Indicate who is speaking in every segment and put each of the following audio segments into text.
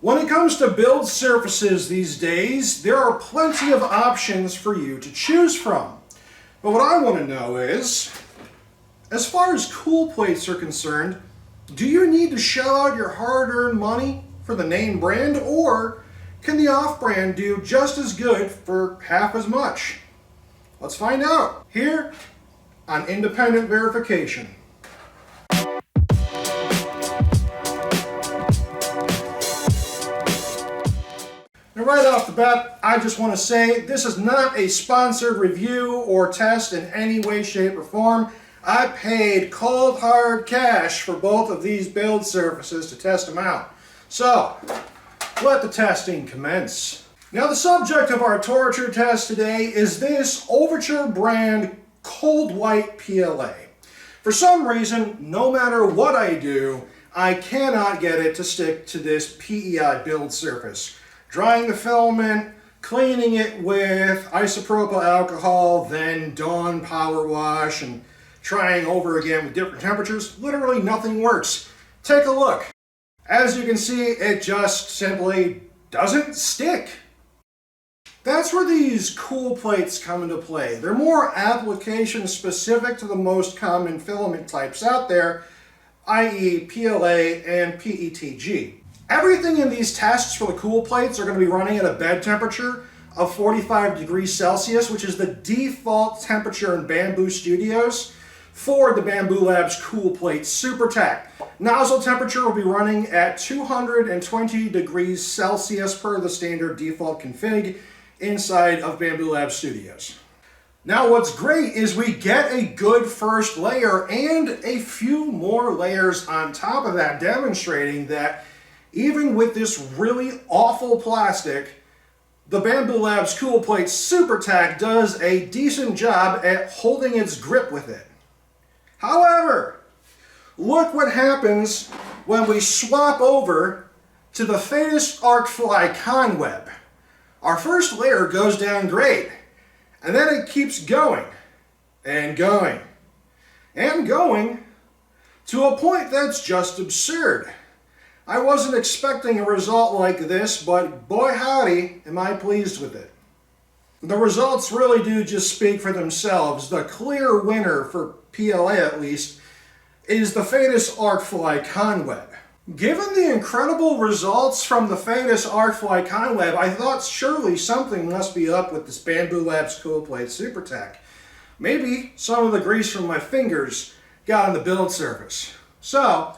Speaker 1: When it comes to build surfaces these days, there are plenty of options for you to choose from. But what I want to know is, as far as cool plates are concerned, do you need to shell out your hard-earned money for the name brand, or can the off-brand do just as good for half as much? Let's find out here on Independent Verification. Now right off the bat, I just want to say this is not a sponsored review or test in any way, shape, or form. I paid cold hard cash for both of these build surfaces to test them out. So, let the testing commence. Now the subject of our torture test today is this Overture brand cold white PLA. For some reason, no matter what I do, I cannot get it to stick to this PEI build surface. Drying the filament, cleaning it with isopropyl alcohol, then Dawn power wash, and trying over again with different temperatures, literally nothing works. Take a look. As you can see, it just simply doesn't stick. That's where these cool plates come into play. They're more application specific to the most common filament types out there, i.e. PLA and PETG. Everything in these tests for the cool plates are going to be running at a bed temperature of 45 degrees Celsius, which is the default temperature in Bambu Studios for the Bambu Labs Cool Plate supertack. Nozzle temperature will be running at 220 degrees Celsius per the standard default config inside of Bambu Labs Studios. Now what's great is we get a good first layer and a few more layers on top of that, demonstrating that even with this really awful plastic, the Bambu Labs Cool Plate supertack does a decent job at holding its grip with it. However, look what happens when we swap over to the Phatus Arkfly Conweb. Our first layer goes down great, and then it keeps going, and going, and going, to a point that's just absurd. I wasn't expecting a result like this, but boy howdy, am I pleased with it. The results really do just speak for themselves. The clear winner, for PLA at least, is the Phatus Arkfly Conweb. Given the incredible results from the Phatus Arkfly Conweb, I thought surely something must be up with this Bambu Labs Cool Plate supertack. Maybe some of the grease from my fingers got on the build surface. So,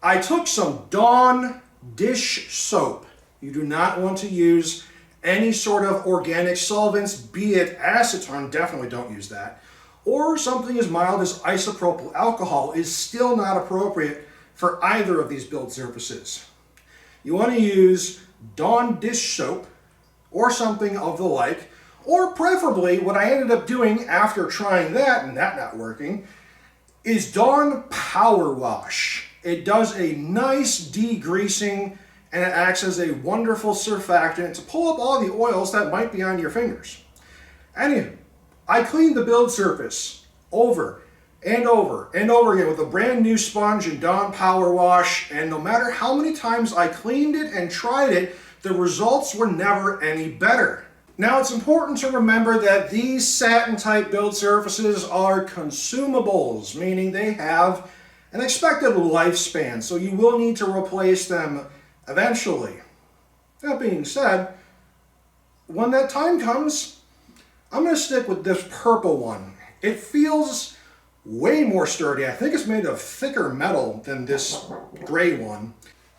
Speaker 1: I took some Dawn dish soap. You do not want to use any sort of organic solvents, be it acetone, definitely don't use that, or something as mild as isopropyl alcohol is still not appropriate for either of these build surfaces. You want to use Dawn dish soap or something of the like, or preferably what I ended up doing after trying that and that not working is Dawn power wash. It does a nice degreasing and it acts as a wonderful surfactant to pull up all the oils that might be on your fingers. Anywho, I cleaned the build surface over and over and over again with a brand new sponge and Dawn power wash, and no matter how many times I cleaned it and tried it, the results were never any better. Now it's important to remember that these satin type build surfaces are consumables, meaning they have an expected lifespan, so you will need to replace them eventually. That being said, when that time comes, I'm going to stick with this purple one. It feels way more sturdy. I think it's made of thicker metal than this gray one.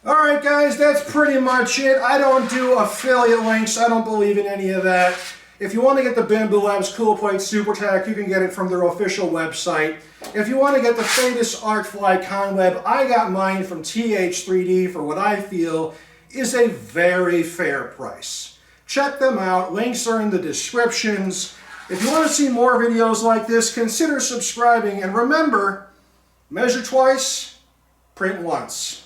Speaker 1: Alright guys, that's pretty much it. I don't do affiliate links. I don't believe in any of that. If you want to get the Bambu Labs Cool Plate supertack, you can get it from their official website. If you want to get the Phatus Arkfly Conweb, I got mine from TH3D for what I feel is a very fair price. Check them out. Links are in the descriptions. If you want to see more videos like this, consider subscribing. And remember, measure twice, print once.